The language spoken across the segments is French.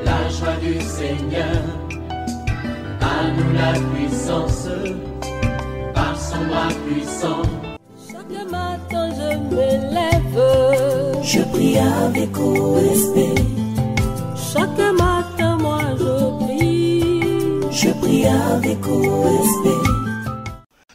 la joie du Seigneur. À nous la puissance, par son bras puissant. Chaque matin je me lève, je prie avec OSB. Chaque matin moi je prie avec OSB.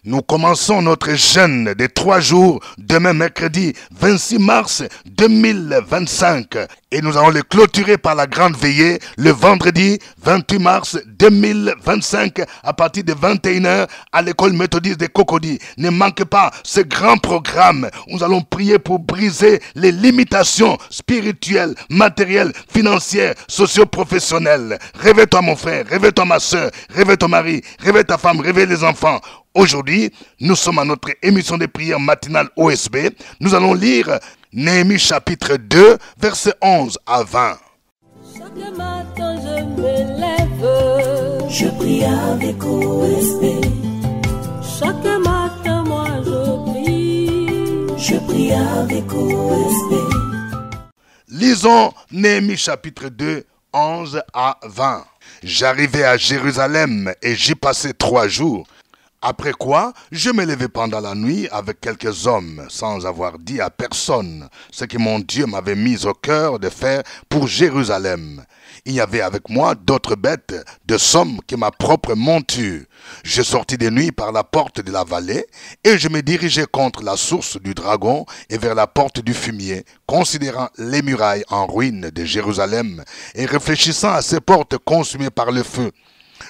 Nous commençons notre jeûne de 3 jours, demain mercredi 26 mars 2025. Et nous allons le clôturer par la grande veillée le vendredi 28 mars 2025 à partir de 21h à l'école méthodiste de Cocody. Ne manquez pas ce grand programme. Nous allons prier pour briser les limitations spirituelles, matérielles, financières, socio-professionnelles. Réveille-toi mon frère, réveille-toi ma soeur, réveille ton mari, réveille ta femme, réveille les enfants. Aujourd'hui, nous sommes à notre émission de prière matinale OSB. Nous allons lire Néhémie chapitre 2, versets 11 à 20. Chaque matin je me lève, je prie avec OSB. Chaque matin moi je prie avec OSB. Lisons Néhémie chapitre 2, 11 à 20. J'arrivai à Jérusalem et j'y passai 3 jours. Après quoi, je me levai pendant la nuit avec quelques hommes, sans avoir dit à personne ce que mon Dieu m'avait mis au cœur de faire pour Jérusalem. Il y avait avec moi d'autres bêtes de somme que ma propre monture. Je sortis de nuit par la porte de la vallée et je me dirigeai contre la source du dragon et vers la porte du fumier, considérant les murailles en ruine de Jérusalem et réfléchissant à ces portes consumées par le feu.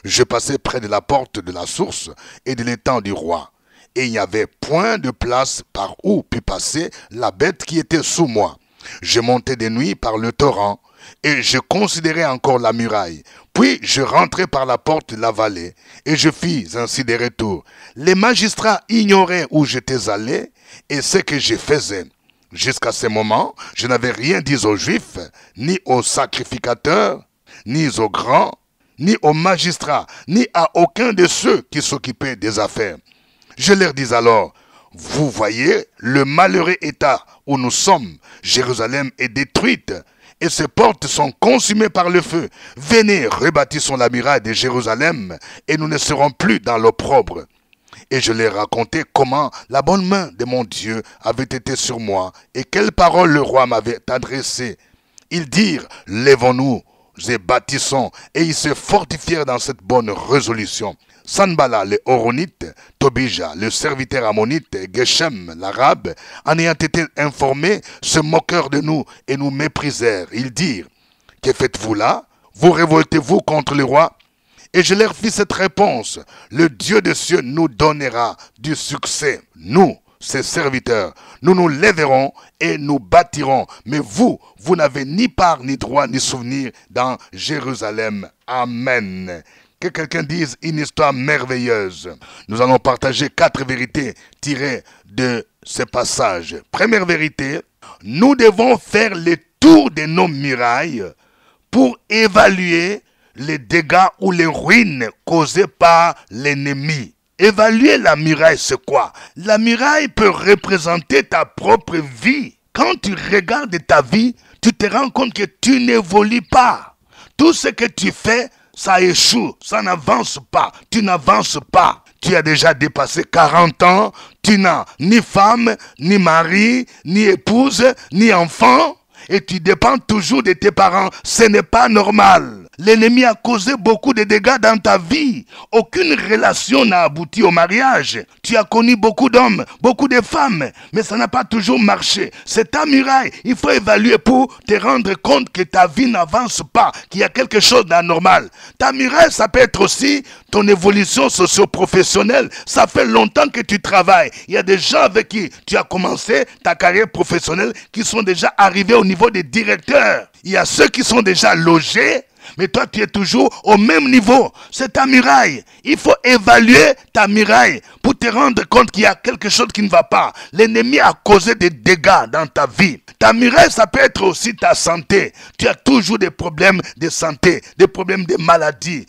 Je passai près de la porte de la source et de l'étang du roi. Et il n'y avait point de place par où put passer la bête qui était sous moi. Je montai de nuit par le torrent et je considérai encore la muraille. Puis je rentrai par la porte de la vallée et je fis ainsi des retours. Les magistrats ignoraient où j'étais allé et ce que je faisais. Jusqu'à ce moment, je n'avais rien dit aux Juifs, ni aux sacrificateurs, ni aux grands, ni aux magistrats, ni à aucun de ceux qui s'occupaient des affaires. Je leur dis alors, vous voyez le malheureux état où nous sommes. Jérusalem est détruite et ses portes sont consumées par le feu. Venez, rebâtissons la muraille de Jérusalem et nous ne serons plus dans l'opprobre. Et je leur racontai comment la bonne main de mon Dieu avait été sur moi et quelles paroles le roi m'avait adressées. Ils dirent, lèvons-nous et bâtissons, et ils se fortifièrent dans cette bonne résolution. Sanballat le Horonite, Tobija le serviteur ammonite, et Geshem l'arabe, en ayant été informés, se moquèrent de nous et nous méprisèrent. Ils dirent, que faites-vous là? Vous révoltez-vous contre le roi? Et je leur fis cette réponse, le Dieu des cieux nous donnera du succès, nous, ses serviteurs, nous nous lèverons et nous bâtirons. Mais vous, vous n'avez ni part, ni droit, ni souvenir dans Jérusalem. Amen. Que quelqu'un dise une histoire merveilleuse. Nous allons partager 4 vérités tirées de ce passage. Première vérité, nous devons faire le tour de nos murailles pour évaluer les dégâts ou les ruines causées par l'ennemi. Évaluer la muraille, c'est quoi? La muraille peut représenter ta propre vie. Quand tu regardes ta vie, tu te rends compte que tu n'évolues pas. Tout ce que tu fais, ça échoue, ça n'avance pas. Tu n'avances pas. Tu as déjà dépassé 40 ans, tu n'as ni femme, ni mari, ni épouse, ni enfant. Et tu dépends toujours de tes parents. Ce n'est pas normal. L'ennemi a causé beaucoup de dégâts dans ta vie. Aucune relation n'a abouti au mariage. Tu as connu beaucoup d'hommes, beaucoup de femmes, mais ça n'a pas toujours marché. C'est ta muraille. Il faut évaluer pour te rendre compte que ta vie n'avance pas, qu'il y a quelque chose d'anormal. Ta muraille, ça peut être aussi ton évolution socio-professionnelle. Ça fait longtemps que tu travailles. Il y a des gens avec qui tu as commencé ta carrière professionnelle qui sont déjà arrivés au niveau des directeurs. Il y a ceux qui sont déjà logés, mais toi tu es toujours au même niveau. C'est ta muraille. Il faut évaluer ta muraille pour te rendre compte qu'il y a quelque chose qui ne va pas. L'ennemi a causé des dégâts dans ta vie. Ta muraille, ça peut être aussi ta santé. Tu as toujours des problèmes de santé, des problèmes de maladie.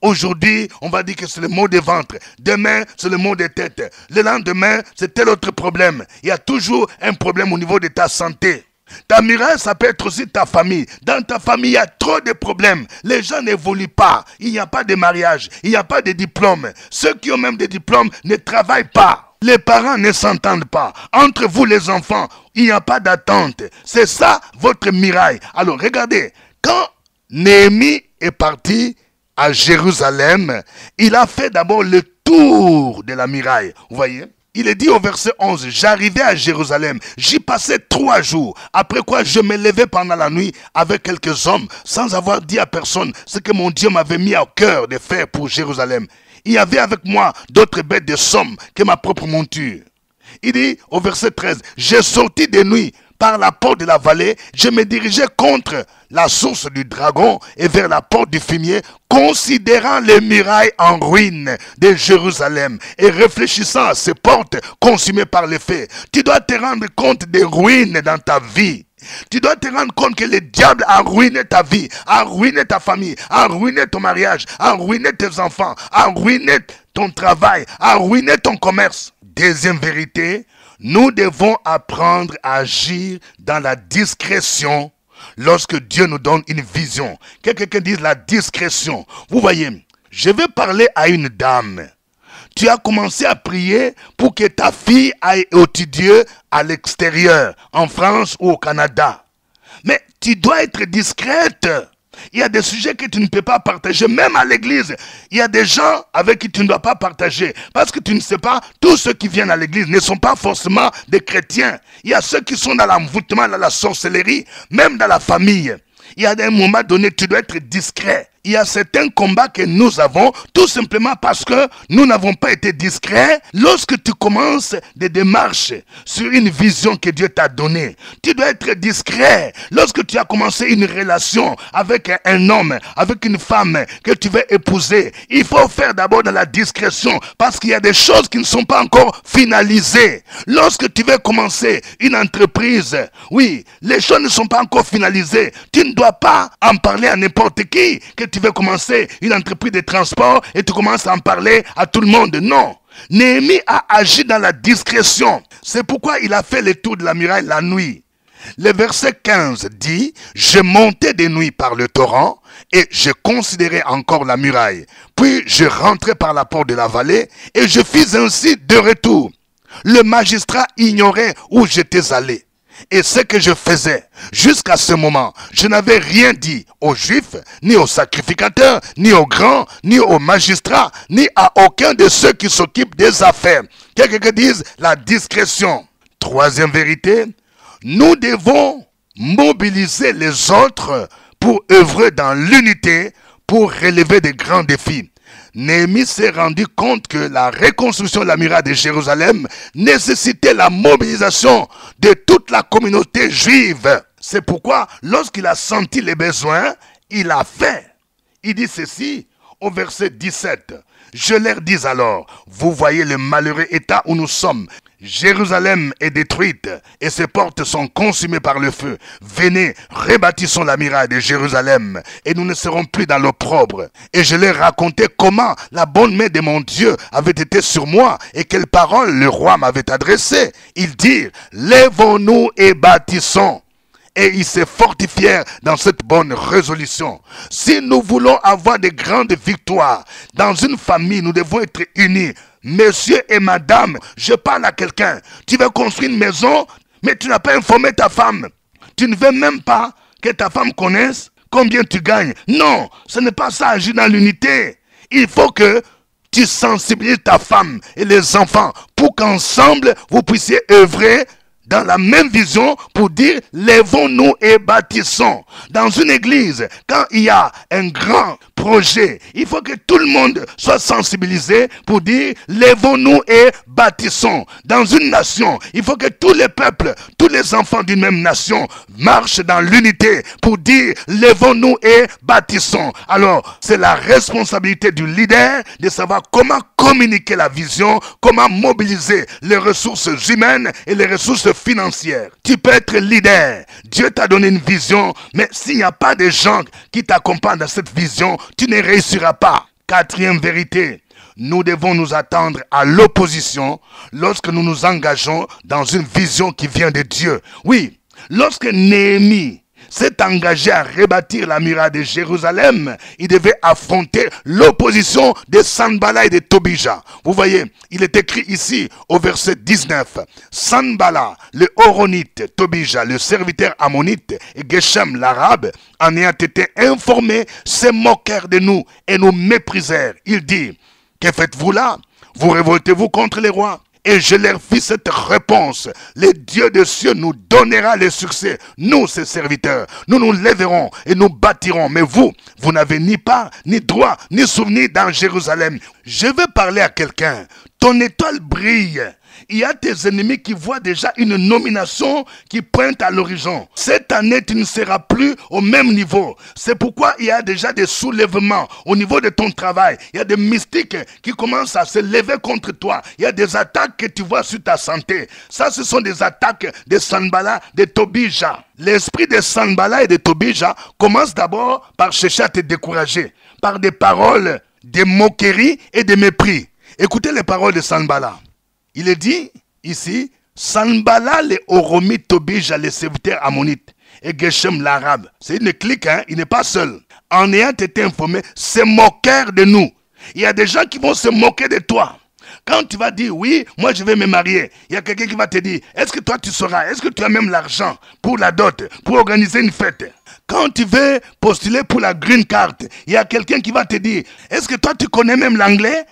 Aujourd'hui, on va dire que c'est le mot des ventres. Demain, c'est le mot des têtes. Le lendemain, c'est tel autre problème. Il y a toujours un problème au niveau de ta santé. Ta muraille, ça peut être aussi ta famille. Dans ta famille, il y a trop de problèmes. Les gens n'évoluent pas. Il n'y a pas de mariage. Il n'y a pas de diplôme. Ceux qui ont même des diplômes ne travaillent pas. Les parents ne s'entendent pas. Entre vous les enfants, il n'y a pas d'attente. C'est ça votre muraille. Alors regardez, quand Néhémie est parti à Jérusalem, il a fait d'abord le tour de la muraille. Vous voyez? Il est dit au verset 11, j'arrivais à Jérusalem, j'y passais 3 jours, après quoi je me levais pendant la nuit avec quelques hommes, sans avoir dit à personne ce que mon Dieu m'avait mis au cœur de faire pour Jérusalem. Il y avait avec moi d'autres bêtes de somme que ma propre monture. Il dit au verset 13, j'ai sorti de nuit par la porte de la vallée, je me dirigeais contre la source du dragon et vers la porte du fumier, considérant les murailles en ruine de Jérusalem et réfléchissant à ces portes consumées par les feux. Tu dois te rendre compte des ruines dans ta vie. Tu dois te rendre compte que le diable a ruiné ta vie, a ruiné ta famille, a ruiné ton mariage, a ruiné tes enfants, a ruiné ton travail, a ruiné ton commerce. Deuxième vérité, nous devons apprendre à agir dans la discrétion lorsque Dieu nous donne une vision. Quelqu'un dise la discrétion. Vous voyez, je vais parler à une dame. Tu as commencé à prier pour que ta fille aille étudier à l'extérieur, en France ou au Canada. Mais tu dois être discrète. Il y a des sujets que tu ne peux pas partager, même à l'église. Il y a des gens avec qui tu ne dois pas partager. Parce que tu ne sais pas, tous ceux qui viennent à l'église ne sont pas forcément des chrétiens. Il y a ceux qui sont dans l'envoûtement, dans la sorcellerie, même dans la famille. Il y a un moment donné, tu dois être discret. Il y a certains combats que nous avons, tout simplement parce que nous n'avons pas été discrets. Lorsque tu commences des démarches sur une vision que Dieu t'a donnée, tu dois être discret. Lorsque tu as commencé une relation avec un homme, avec une femme que tu veux épouser, il faut faire d'abord dans la discrétion parce qu'il y a des choses qui ne sont pas encore finalisées. Lorsque tu veux commencer une entreprise, oui, les choses ne sont pas encore finalisées. Tu ne dois pas en parler à n'importe qui que tu veux commencer une entreprise de transport et tu commences à en parler à tout le monde. Non. Néhémie a agi dans la discrétion. C'est pourquoi il a fait le tour de la muraille la nuit. Le verset 15 dit, « Je montais de nuit par le torrent et je considérais encore la muraille. Puis je rentrais par la porte de la vallée et je fis ainsi de retour. Le magistrat ignorait où j'étais allé. Et ce que je faisais, jusqu'à ce moment, je n'avais rien dit aux Juifs, ni aux sacrificateurs, ni aux grands, ni aux magistrats, ni à aucun de ceux qui s'occupent des affaires. » Quelqu'un dise la discrétion. Troisième vérité, nous devons mobiliser les autres pour œuvrer dans l'unité, pour relever de grands défis. Néhémie s'est rendu compte que la reconstruction de la muraille de Jérusalem nécessitait la mobilisation de toute la communauté juive. C'est pourquoi, lorsqu'il a senti les besoins, il a fait. Il dit ceci au verset 17. « Je leur dis alors, vous voyez le malheureux état où nous sommes. Jérusalem est détruite et ses portes sont consumées par le feu. Venez, rebâtissons la muraille de Jérusalem et nous ne serons plus dans l'opprobre. » Et je leur racontais comment la bonne main de mon Dieu avait été sur moi et quelles paroles le roi m'avait adressées. Ils dirent, lèvons-nous et bâtissons. Et ils se fortifièrent dans cette bonne résolution. Si nous voulons avoir de grandes victoires dans une famille, nous devons être unis. Monsieur et madame, je parle à quelqu'un. Tu veux construire une maison, mais tu n'as pas informé ta femme. Tu ne veux même pas que ta femme connaisse combien tu gagnes. Non, ce n'est pas ça, agir dans l'unité. Il faut que tu sensibilises ta femme et les enfants pour qu'ensemble, vous puissiez œuvrer dans la même vision pour dire lèvons-nous et bâtissons. Dans une église, quand il y a un grand projet, il faut que tout le monde soit sensibilisé pour dire lèvons-nous et bâtissons. Dans une nation, il faut que tous les peuples, tous les enfants d'une même nation marchent dans l'unité pour dire lèvons-nous et bâtissons. Alors, c'est la responsabilité du leader de savoir comment communiquer la vision, comment mobiliser les ressources humaines et les ressources financières. Tu peux être leader. Dieu t'a donné une vision, mais s'il n'y a pas de gens qui t'accompagnent dans cette vision, tu ne réussiras pas. Quatrième vérité, nous devons nous attendre à l'opposition lorsque nous nous engageons dans une vision qui vient de Dieu. Oui, Lorsque Néhémie s'est engagé à rebâtir la muraille de Jérusalem, il devait affronter l'opposition de Sanballat et de Tobija. Vous voyez, il est écrit ici au verset 19. Sanballat, le Horonite, Tobija, le serviteur ammonite, et Geshem l'arabe, en ayant été informés, se moquèrent de nous et nous méprisèrent. Il dit, que faites-vous là? Vous révoltez-vous contre les rois? Et je leur fis cette réponse. Le Dieu des cieux nous donnera le succès. Nous, ses serviteurs, nous nous lèverons et nous bâtirons. Mais vous, vous n'avez ni part, ni droit, ni souvenir dans Jérusalem. Je veux parler à quelqu'un. Ton étoile brille. Il y a tes ennemis qui voient déjà une nomination qui pointe à l'horizon. Cette année, tu ne seras plus au même niveau. C'est pourquoi il y a déjà des soulèvements au niveau de ton travail. Il y a des mystiques qui commencent à se lever contre toi. Il y a des attaques que tu vois sur ta santé. Ça, ce sont des attaques de Sanballat, de Tobija. L'esprit de Sanballat et de Tobija commence d'abord par chercher à te décourager, par des paroles, des moqueries et des mépris. Écoutez les paroles de Sanballat. Il est dit ici, Sanballat, les Horomite, Tobija, les serviteurs ammonites, et Geshem l'arabe. C'est une clique, hein? Il n'est pas seul. En ayant été informé, se moquèrent de nous. Il y a des gens qui vont se moquer de toi. Quand tu vas dire, oui, moi je vais me marier, il y a quelqu'un qui va te dire, est-ce que toi tu sauras, est-ce que tu as même l'argent pour la dot, pour organiser une fête? Quand tu veux postuler pour la green card, il y a quelqu'un qui va te dire, est-ce que toi tu connais même l'anglais?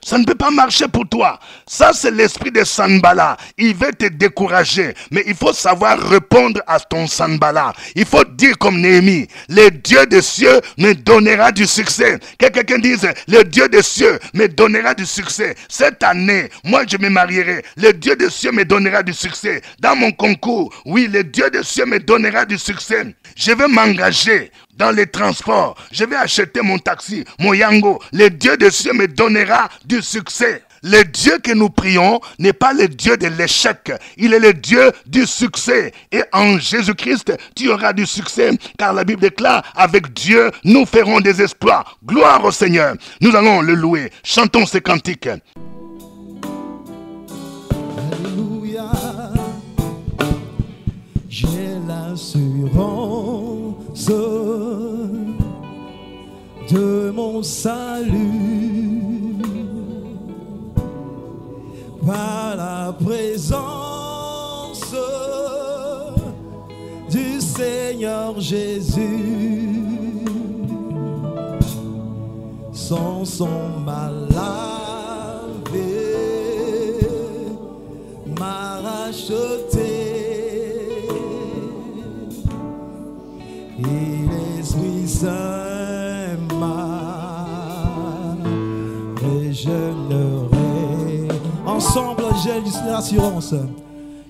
Ça ne peut pas marcher pour toi. Ça, c'est l'esprit de Sanballat. Il veut te décourager. Mais il faut savoir répondre à ton Sanballat. Il faut dire comme Néhémie, le Dieu des cieux me donnera du succès. Que quelqu'un dise, le Dieu des cieux me donnera du succès. Cette année, moi je me marierai. Le Dieu des cieux me donnera du succès. Dans mon concours, oui, le Dieu des cieux me donnera du succès. Je vais m'engager dans les transports. Je vais acheter mon taxi, mon yango. Le Dieu des cieux me donnera du succès. Le Dieu que nous prions n'est pas le Dieu de l'échec. Il est le Dieu du succès. Et en Jésus-Christ, tu auras du succès. Car la Bible déclare, avec Dieu, nous ferons des exploits. Gloire au Seigneur. Nous allons le louer. Chantons ces cantiques. Alléluia. J'ai l'assurance de mon salut par la présence du Seigneur Jésus. Son sang m'a lavé, m'a racheté. Et l'Esprit Saint m'a régénéré. Ensemble, j'ai l'assurance.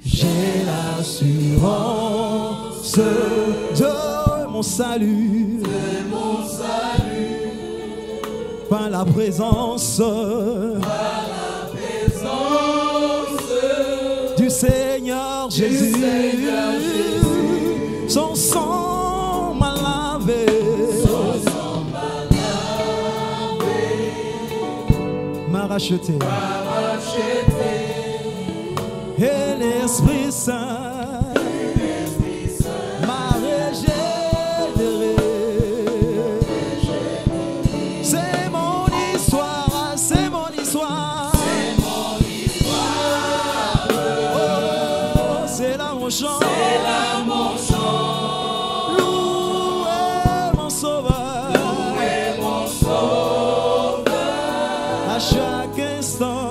J'ai l'assurance de mon salut. Par la présence, du Seigneur Jésus. Son sang m'a lavé, m'a racheté. Et l'Esprit Saint m'a régénéré. C'est mon histoire, c'est mon histoire. Oh, c'est là mon chant. Louez mon sauveur. À chaque instant.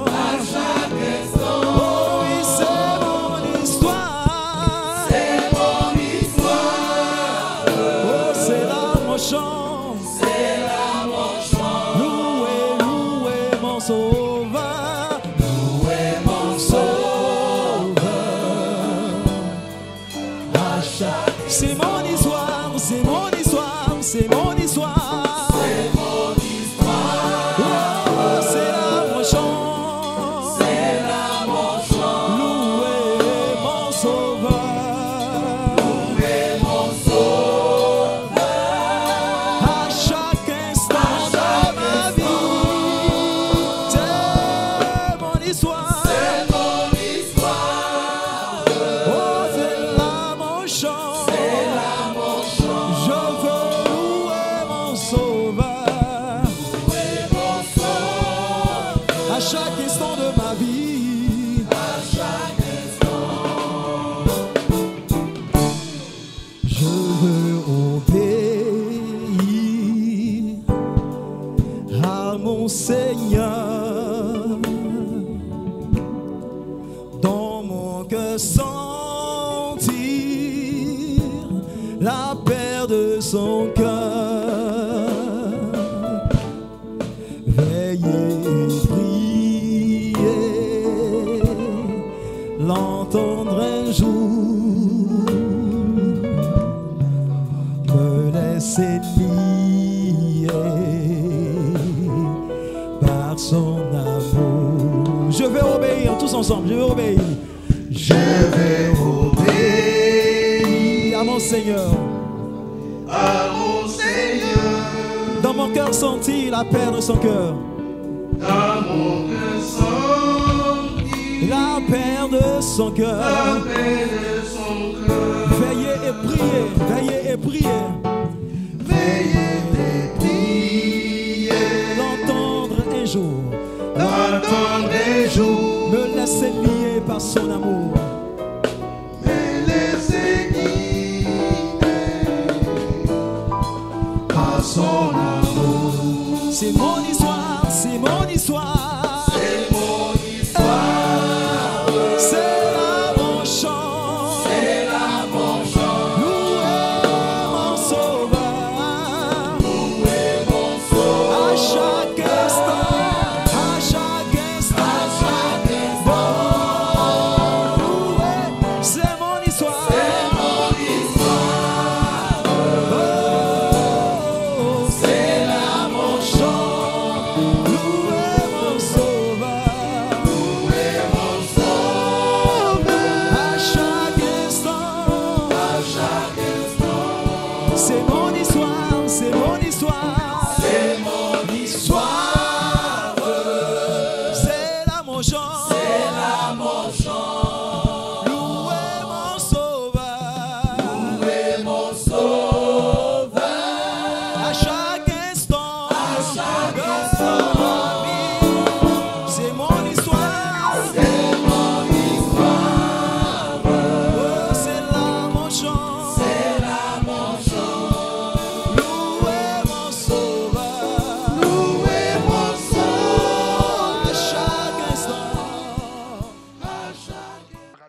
C'est mon histoire, c'est mon histoire, c'est mon histoire. C'est mon histoire. Oh, c'est là mon chant. C'est là mon chant. Louez mon sauveur. Louez mon sauveur. À chaque instant de ma vie. C'est mon histoire. C'est mon histoire. Oh, c'est là mon chant. la paire de son cœur. Veillez et priez, l'entendre un jour, me laisser lier par son amour. Je vais obéir tous ensemble, je vais obéir. Je vais obéir à mon Seigneur. À mon Seigneur. Dans mon cœur senti la paix de son cœur. Dans mon cœur senti la paix de son cœur. La paix de son cœur. Veillez et priez, veillez et priez. Veillez et priez. L'entendre un jour. L'entendre un jour. Me laisser lier par son amour. Me laisser guider par son amour. C'est mon histoire, c'est mon histoire. C'est mon histoire. C'est là mon chant. C'est là mon chant. Louez mon sauveur. Louez mon sauveur. À chaque instant. C'est mon histoire.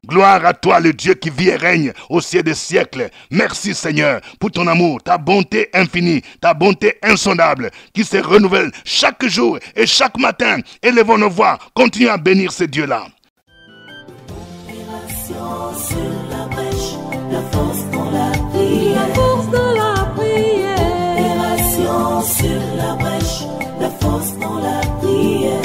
Gloire à toi, le Dieu qui vit et règne au ciel des siècles. Merci Seigneur pour ton amour, ta bonté infinie, ta bonté insondable qui se renouvelle chaque jour et chaque matin. Élevons nos voix, continuons à bénir ce Dieu-là. Sur la brèche, la force dans la prière. La force dans la prière. Opération sur la brèche, la force dans la prière.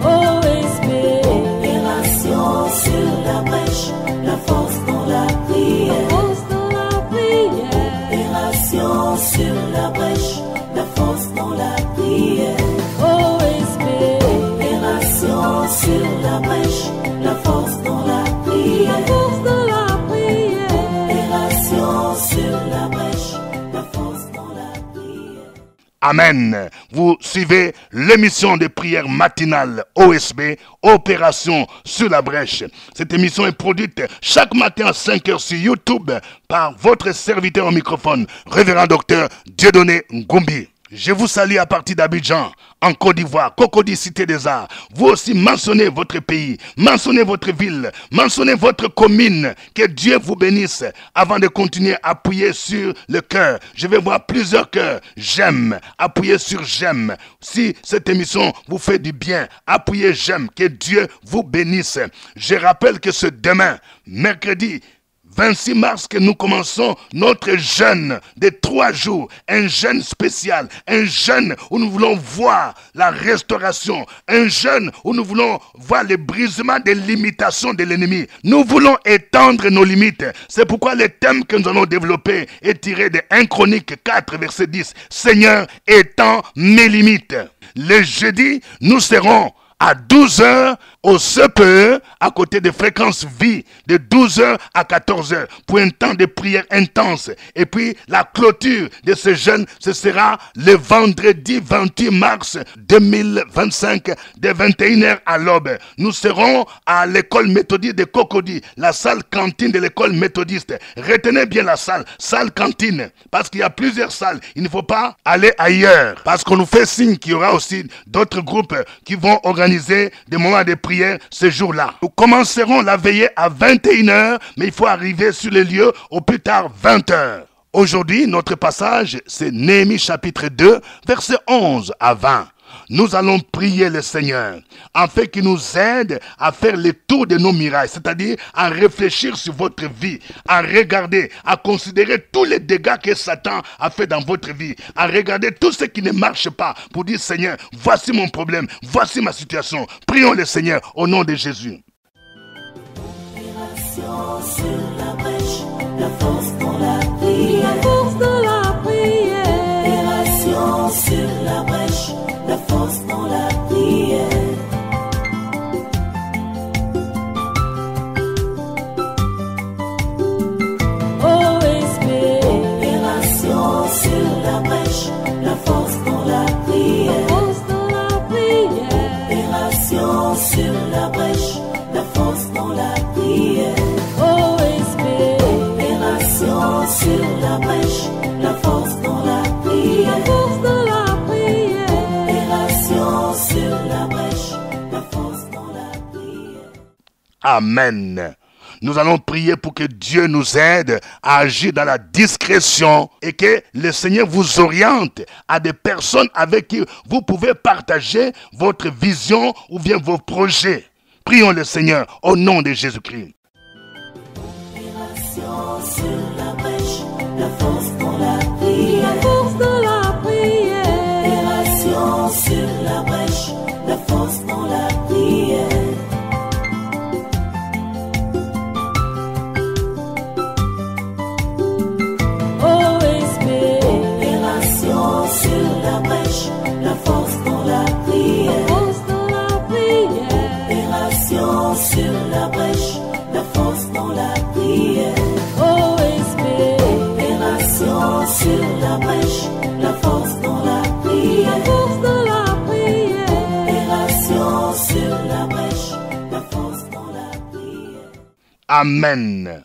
Opération sur la brèche, la force dans la prière. Force dans la prière. Opération sur la brèche, la force dans la prière. Opération sur la brèche, la force dans la prière. La force dans la prière. Opération sur la brèche, la force dans la prière. Amen. Vous suivez l'émission de prière matinale OSB, Opération sur la brèche. Cette émission est produite chaque matin à 5 h sur YouTube par votre serviteur au microphone, révérend docteur Dieudonné Ngumbi. Je vous salue à partir d'Abidjan, en Côte d'Ivoire, Cocody, Cité des Arts. Vous aussi mentionnez votre pays, mentionnez votre ville, mentionnez votre commune. Que Dieu vous bénisse. Avant de continuer, appuyez sur le cœur. Je vais voir plusieurs cœurs. J'aime. Appuyez sur j'aime. Si cette émission vous fait du bien, appuyez j'aime. Que Dieu vous bénisse. Je rappelle que ce demain, mercredi 26 mars, que nous commençons notre jeûne de 3 jours, un jeûne spécial, un jeûne où nous voulons voir la restauration, un jeûne où nous voulons voir le brisement des limitations de l'ennemi. Nous voulons étendre nos limites. C'est pourquoi le thème que nous allons développer est tiré de 1 Chronique 4, verset 10. Seigneur, étends mes limites. Le jeudi, nous serons à 12 h au CPE, à côté de Fréquence Vie, de 12 h à 14 h, pour un temps de prière intense. Et puis, la clôture de ce jeûne, ce sera le vendredi 28 mars 2025, de 21 h à l'aube. Nous serons à l'école méthodiste de Cocody, la salle cantine de l'école méthodiste. Retenez bien la salle cantine, parce qu'il y a plusieurs salles. Il ne faut pas aller ailleurs, parce qu'on nous fait signe qu'il y aura aussi d'autres groupes qui vont organiser des moments de prière prière ce jour-là. Nous commencerons la veillée à 21h, mais il faut arriver sur les lieux au plus tard 20h. Aujourd'hui, notre passage, c'est Néhémie chapitre 2, versets 11 à 20. Nous allons prier le Seigneur afin qu'il nous aide à faire le tour de nos mirailles, c'est-à-dire à réfléchir sur votre vie, à regarder, à considérer tous les dégâts que Satan a fait dans votre vie, à regarder tout ce qui ne marche pas pour dire Seigneur, voici mon problème, voici ma situation. Prions le Seigneur au nom de Jésus. Sur la brèche, la force dans la prière. La force dans la prière. Opération sur la brèche, la force dans la prière. OSP. Opération sur la brèche, la force dans la prière. La force dans la prière. Opération sur la brèche, la force dans la prière. Sur la brèche, la force dans la prière. La force dans la prière. Opération sur la brèche, la force dans la prière. Amen. Nous allons prier pour que Dieu nous aide à agir dans la discrétion et que le Seigneur vous oriente à des personnes avec qui vous pouvez partager votre vision ou bien vos projets. Prions le Seigneur au nom de Jésus-Christ. Sur la brèche, la force dans la prière. La force dans la prière. Opération sur la brèche, la force dans la prière. OSP. Opération sur la brèche, la force dans la prière. La force dans la prière. Opération sur la brèche, la force dans la prière. Sur la brèche, la force dans la prière. La force dans la prière. Opération sur la brèche, la force dans la prière. Amen.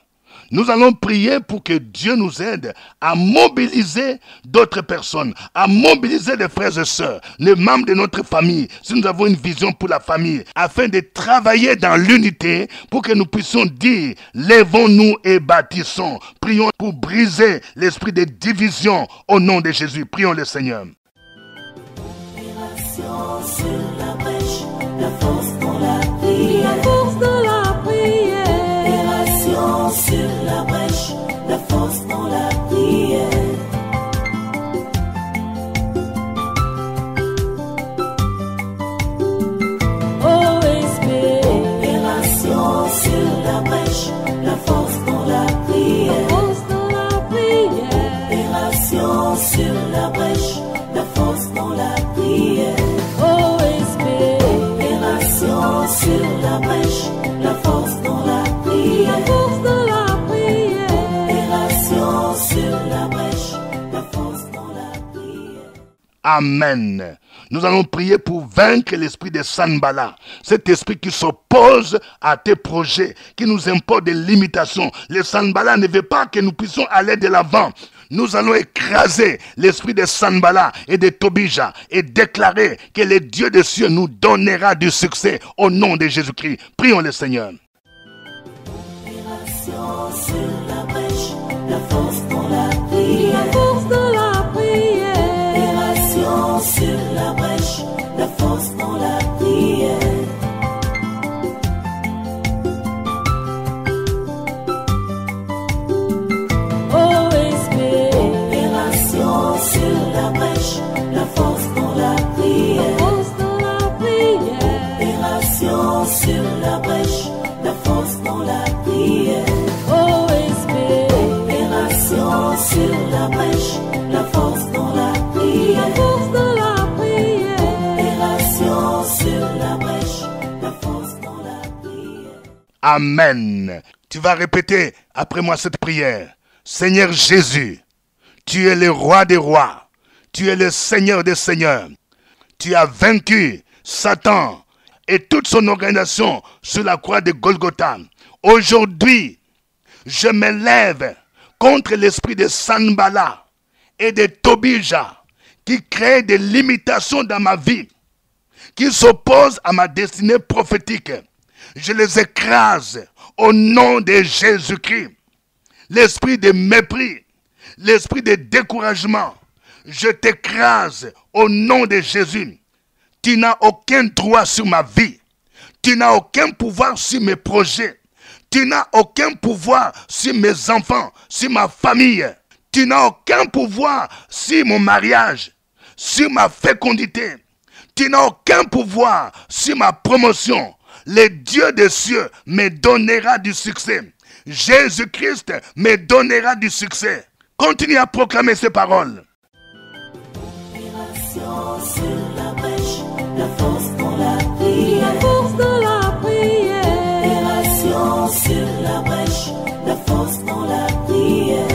Nous allons prier pour que Dieu nous aide à mobiliser d'autres personnes, à mobiliser les frères et sœurs, les membres de notre famille, si nous avons une vision pour la famille, afin de travailler dans l'unité pour que nous puissions dire, lèvons-nous et bâtissons. Prions pour briser l'esprit de division au nom de Jésus. Prions le Seigneur. Opération sur la brèche, la force dans la prière. La force dans la prière. Opération sur la brèche, la force dans la prière. OSP. Opération sur la brèche, la force dans la prière. La force dans la prière. Opération sur la brèche, la force dans la prière. OSP. Opération sur la brèche, la force dans la prière. La force dans la prière. Opération sur la brèche, la force dans la prière. Amen. Nous allons prier pour vaincre l'esprit de Sanballat. Cet esprit qui s'oppose à tes projets, qui nous impose des limitations. Le Sanballat ne veut pas que nous puissions aller de l'avant. Nous allons écraser l'esprit de Sanballat et de Tobija et déclarer que le Dieu des cieux nous donnera du succès au nom de Jésus-Christ. Prions le Seigneur. Opération sur la brèche, la force dans la prière. La force dans la prière. Opération sur la brèche, la force dans la prière. OSP. Opération sur la brèche, la force dans la prière. La force dans la prière. Opération sur la brèche, la force dans la prière. OSP. Opération sur la brèche, la force dans la prière. La force dans la prière. Opération sur la brèche, la force dans la prière. Amen. Tu vas répéter après moi cette prière. Seigneur Jésus, tu es le roi des rois. Tu es le Seigneur des seigneurs. Tu as vaincu Satan et toute son organisation sur la croix de Golgotha. Aujourd'hui, je me lève contre l'esprit de Sanballat et de Tobija qui crée des limitations dans ma vie, qui s'opposent à ma destinée prophétique, je les écrase au nom de Jésus-Christ. L'esprit de mépris, l'esprit de découragement, je t'écrase au nom de Jésus. Tu n'as aucun droit sur ma vie. Tu n'as aucun pouvoir sur mes projets. Tu n'as aucun pouvoir sur mes enfants, sur ma famille. Tu n'as aucun pouvoir sur mon mariage, sur ma fécondité. Tu n'as aucun pouvoir sur ma promotion. Le Dieu des cieux me donnera du succès. Jésus-Christ me donnera du succès. Continue à proclamer ces paroles. Sur la brèche, la force dans la prière. La force dans la prière. Opération sur la brèche, la force dans la prière.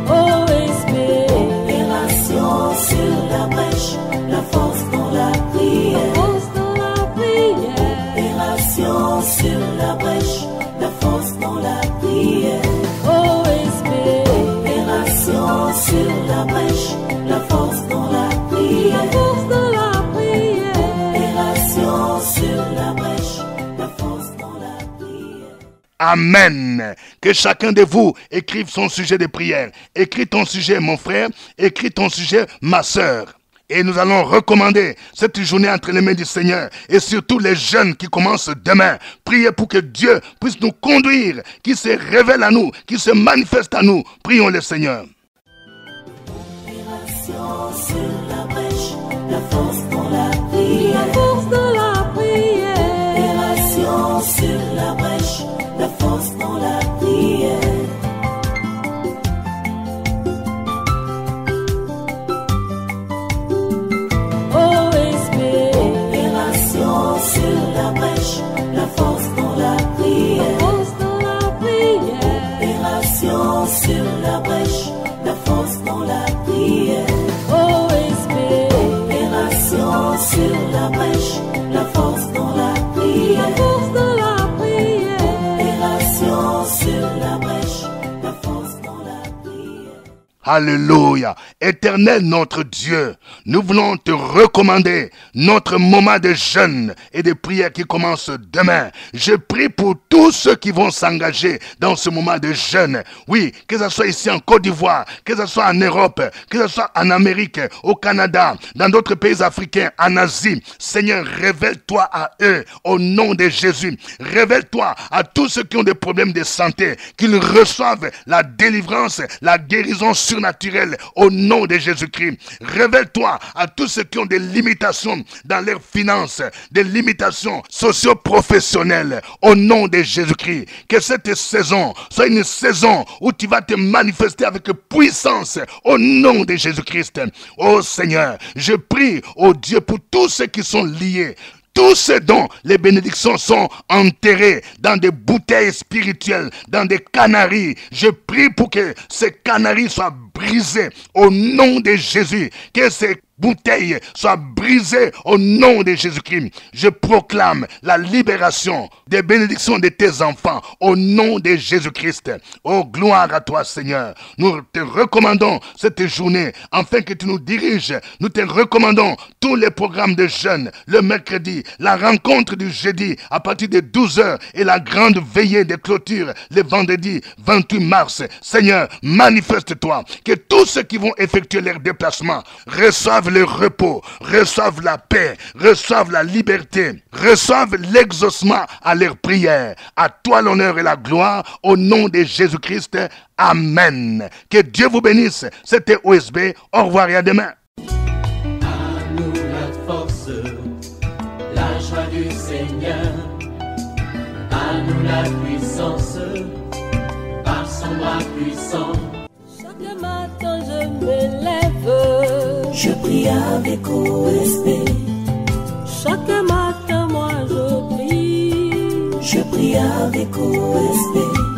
OSB. Opération sur la brèche, la force dans la prière. Force dans la prière. Opération sur la brèche, la force dans la prière. Sur la brèche, la force dans la prière. La force dans la prière. Opération sur la brèche, la force dans la prière. Amen. Que chacun de vous écrive son sujet de prière. Écris ton sujet, mon frère. Écris ton sujet, ma sœur. Et nous allons recommander cette journée entre les mains du Seigneur. Et surtout les jeunes qui commencent demain. Priez pour que Dieu puisse nous conduire, qu'il se révèle à nous, qu'il se manifeste à nous. Prions le Seigneur. Sur la brèche, la force dans la prière. La force dans la prière. Opération sur la brèche, la force dans la prière. OSB. Opération sur la brèche, la force dans la prière. La force dans la prière. Opération sur la brèche, la force dans la prière. Sur la brèche, la force dans la prière. La force dans la prière. Opération sur la brèche, la force dans la prière. Alléluia. Éternel notre Dieu, nous voulons te recommander notre moment de jeûne et de prière qui commence demain. Je prie pour tous ceux qui vont s'engager dans ce moment de jeûne. Oui, que ce soit ici en Côte d'Ivoire, que ce soit en Europe, que ce soit en Amérique, au Canada, dans d'autres pays africains, en Asie. Seigneur, révèle-toi à eux au nom de Jésus. Révèle-toi à tous ceux qui ont des problèmes de santé, qu'ils reçoivent la délivrance, la guérison surnaturelle au nom de Jésus-Christ. Révèle-toi à tous ceux qui ont des limitations dans leurs finances, des limitations socio-professionnelles au nom de Jésus-Christ. Que cette saison soit une saison où tu vas te manifester avec puissance au nom de Jésus-Christ. Oh Seigneur, je prie, oh Dieu, pour tous ceux qui sont liés, tous ceux dont les bénédictions sont enterrées dans des bouteilles spirituelles, dans des canaries. Je prie pour que ces canaries soient brisées au nom de Jésus. Que ces bouteilles soient brisées au nom de Jésus-Christ. Je proclame la libération des bénédictions de tes enfants au nom de Jésus-Christ. Oh, gloire à toi, Seigneur. Nous te recommandons cette journée afin que tu nous diriges. Nous te recommandons tous les programmes de jeûne le mercredi, la rencontre du jeudi à partir de 12h et la grande veillée de clôture le vendredi 28 mars. Seigneur, manifeste-toi. Que tous ceux qui vont effectuer leur déplacement reçoivent le repos, reçoivent la paix, reçoivent la liberté, reçoivent l'exaucement à leurs prières. À toi l'honneur et la gloire au nom de Jésus-Christ. Amen. Que Dieu vous bénisse. C'était OSB. Au revoir et à demain. À nous la force, la joie du Seigneur. À nous la puissance, par son bras puissant. Chaque matin je me lève, je prie avec OSB. Chaque matin moi je prie avec OSB.